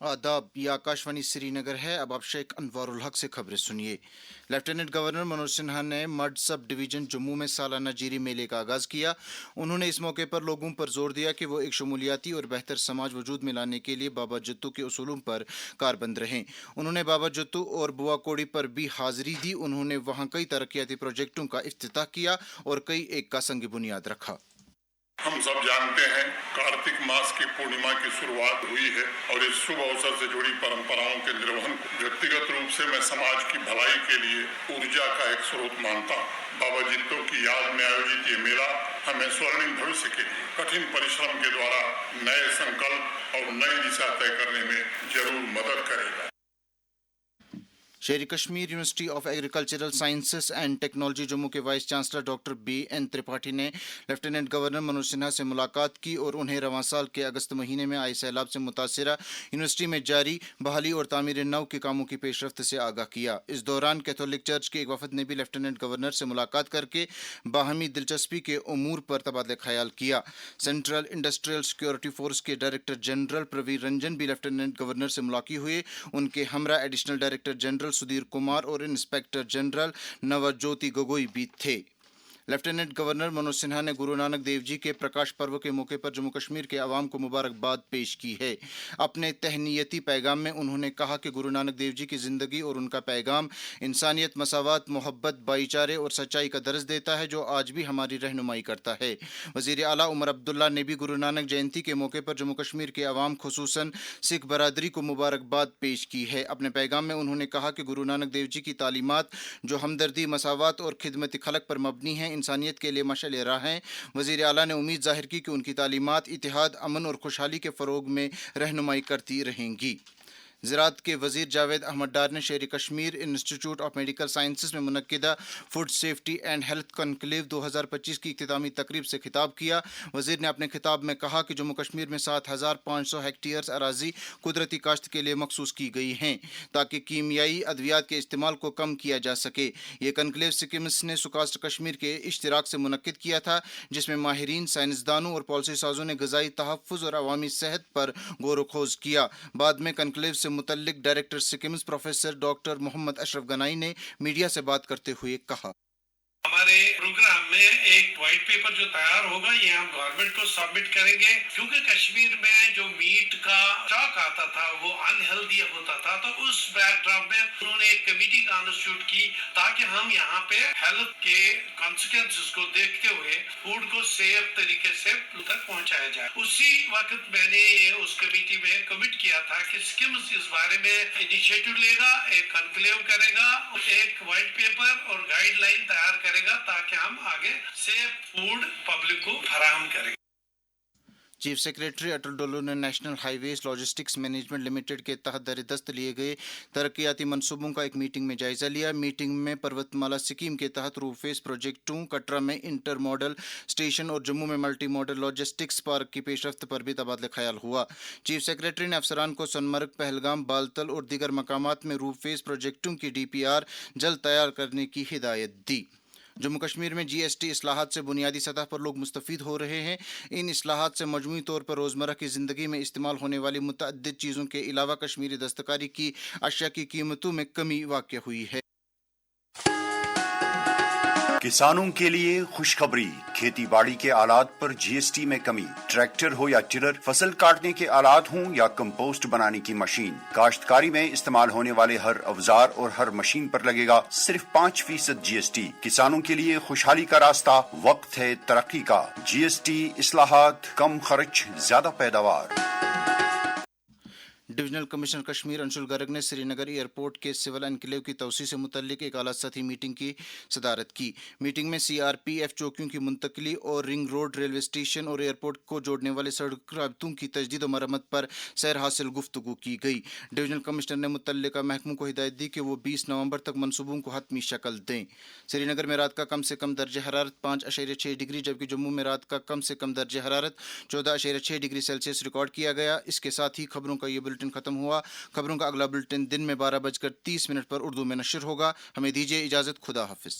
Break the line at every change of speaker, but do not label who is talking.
आदाब, ये आकाशवाणी श्रीनगर है। अब आप शेख अनवारुल हक से खबरें सुनिए। लेफ्टिनेंट गवर्नर मनोज सिन्हा ने मड सब डिवीजन जम्मू में सालाना जीरी मेले का आगाज किया। उन्होंने इस मौके पर लोगों पर जोर दिया कि वो एक शमूलियाती और बेहतर समाज वजूद में लाने के लिए बाबा जत्तू के उसूलों पर कारबंद रहें। उन्होंने बाबा जत्तू और बुआ कोड़ी पर भी हाजिरी दी। उन्होंने वहां कई तरक्याती प्रोजेक्टों का इफ्तिताह किया और कई एक का संग बुनियाद रखा।
हम सब जानते हैं कार्तिक मास की पूर्णिमा की शुरुआत हुई है और इस शुभ अवसर से जुड़ी परंपराओं के निर्वहन को व्यक्तिगत रूप से मैं समाज की भलाई के लिए ऊर्जा का एक स्रोत मानता हूँ। बाबा जित्तो की याद में आयोजित ये मेला हमें स्वर्णिम भविष्य के लिए कठिन परिश्रम के द्वारा नए संकल्प और नई दिशा तय करने में जरूर मदद करेगा।
Sher Kashmir university of agricultural sciences and technology Jammu के vice chancellor doctor BN Tripathi ने लेफ्टिनेंट गवर्नर मनोज सिन्हा से मुलाकात की और उन्हें रवां साल के अगस्त महीने में आए सैलाब से मुतासरा यूनिवर्सिटी में जारी बहाली और तामीर नव के कामों की पेशरफ्त से आगाह किया। इस दौरान कैथोलिक चर्च के एक वफद ने भी लेफ्टिनेंट गवर्नर से मुलाकात करके बाहमी दिलचस्पी के उमूर पर तबादला ख्याल किया। सेंट्रल इंडस्ट्रियल सिक्योरिटी फोर्स के डायरेक्टर जनरल प्रवीर रंजन भी लेफ्टिनेंट गवर्नर से मुलाकात हुए। उनके हमरा additional director general Sudhir Kumar और इंस्पेक्टर जनरल नवज्योति गोगोई भी थे। लेफ्टिनेंट गवर्नर मनोज सिन्हा ने गुरु नानक देव जी के प्रकाश पर्व के मौके पर जम्मू कश्मीर के अवाम को मुबारकबाद पेश की है। अपने तहनीयती पैगाम में उन्होंने कहा कि गुरु नानक देव जी की जिंदगी और उनका पैगाम इंसानियत, मसावत, मोहब्बत, भाईचारे और सच्चाई का दर्ज देता है, जो आज भी हमारी रहनुमाई करता है। वज़ीर आला उमर अब्दुल्ला ने भी गुरु नानक जयंती के मौके पर जम्मू कश्मीर के अवाम, खुसूसन सिख बरादरी को मुबारकबाद पेश की है। अपने पैगाम में उन्होंने कहा कि गुरु नानक देव जी की तालीमात, जो हमदर्दी, मसावत और खिदमत खलक पर मबनी हैं, इंसानियत के लिए मशाल राह हैं। वज़ीर आला ने उम्मीद जाहिर की कि उनकी तालीमात इत्तेहाद, अमन और खुशहाली के फ़रोग में रहनुमाई करती रहेंगी। ज़राअत के वज़ीर जावेद अहमद डार ने Sher Kashmir institute of medical sciences में मुनक्किदा food safety and health conclave 2025 की इख्तितामी तकरीब से खिताब किया। वज़ीर ने अपने खिताब में कहा कि जम्मू कश्मीर में 7,500 हेक्टेयर अराजी कुदरती काश्त के लिए मखसूस की गई हैं, ताकि कीमियाई अद्वियात के इस्तेमाल को कम किया जा सके। ये कॉन्क्लेव सिक्किम्स ने सुकास्ट कश्मीर के इश्तिराक से मुनक्किद किया था, जिसमें माहिरीन, साइंसदानों और पॉलिसी साजों ने ग़िज़ाई तहफ़्फ़ुज़ और अवामी सेहत पर गौर व खोज किया। बाद में कॉन्क्लेव से मुतल्लिक director SKIMS professor doctor Mohammad Ashraf Ganai ने मीडिया से बात करते हुए कहा,
हमारे प्रोग्राम में एक व्हाइट पेपर जो तैयार होगा, ये हम गवर्नमेंट को सबमिट करेंगे, क्योंकि कश्मीर में जो मीट का स्टॉक आता था वो अनहेल्दी होता था। तो उस बैकड्रॉप में उन्होंने एक कमेटी कॉन्स्टिट्यूट की ताकि हम यहाँ पे हेल्थ के कॉन्सिक्वेंसेस को देखते हुए फूड को सेफ तरीके से तक पहुँचाया जाए। उसी वक्त मैंने उस कमेटी में कमिट किया था कि सिक्किम्स इस बारे में इनिशिएटिव लेगा, एक कॉन्क्लेव करेगा, एक व्हाइट पेपर और गाइडलाइन तैयार करेगा ताकि हम आगे सेफ फूड पब्लिक को फराहम करें।
चीफ सेक्रेटरी अटल डोलो ने national highways logistics management limited के तहत दरदस्त लिए गए तरक्याती मनसूबों का एक मीटिंग में जायजा लिया। मीटिंग में पर्वतमाला स्कीम के तहत रूफेस प्रोजेक्टों, कटरा में इंटर मॉडल स्टेशन और जम्मू में मल्टी मॉडल लॉजिस्टिक्स पार्क की पेशरफ्त पर भी तबादला ख्याल हुआ। चीफ सेक्रेटरी ने अफसरान को सोनमर्ग, पहलगाम, बालतल और दीगर मकामात में रूफेस प्रोजेक्टों की DPR जल्द तैयार करने की हिदायत दी। जम्मू कश्मीर में GST इस्लाहात से बुनियादी सतह पर लोग मुस्तफ़ीद हो रहे हैं। इन इस्लाहात से मजमूई तौर पर रोज़मर्रा की ज़िंदगी में इस्तेमाल होने वाली मुतअद्दिद चीज़ों के अलावा कश्मीरी दस्तकारी की अशिया की कीमतों में कमी वाक़या हुई है।
किसानों के लिए खुशखबरी, खेती बाड़ी के आलात पर GST में कमी, ट्रैक्टर हो या टिलर, फसल काटने के आलात हों या कंपोस्ट बनाने की मशीन, काश्तकारी में इस्तेमाल होने वाले हर औजार और हर मशीन पर लगेगा सिर्फ 5% GST। किसानों के लिए खुशहाली का रास्ता, वक्त है तरक्की का। GST इस्लाहात, कम खर्च, ज्यादा पैदावार।
डिवीजनल कमिश्नर कश्मीर अंशुल गर्ग ने श्रीनगर एयरपोर्ट के सिविल एनक्लेव की तोसी से मुतल्लिक एक आला सतही मीटिंग की सदारत की। मीटिंग में CRPF चौकियों की मुंतकली और रिंग रोड, रेलवे स्टेशन और एयरपोर्ट को जोड़ने वाले सड़क राबतों की तजदीद और मरम्मत पर सैर हासिल गुफ्तगू की गई। डिवीजनल कमिश्नर ने मुतल्लिका महकमों को हिदायत दी कि वो 20 नवंबर तक मनसूबों को हतमी शक्ल दें। श्रीनगर में रात का कम से कम दर्ज हरारत 5.6 डिग्री, जबकि जम्मू में रात का कम से कम दर्ज हरारत 14.6 डिग्री सेल्सियस रिकॉर्ड किया गया। इसके साथ ही खबरों का ये बुलेटिन खत्म हुआ। खबरों का अगला बुलेटिन दिन में 12:30 पर उर्दू में नशर होगा। हमें दीजिए इजाजत। खुदा हाफिज।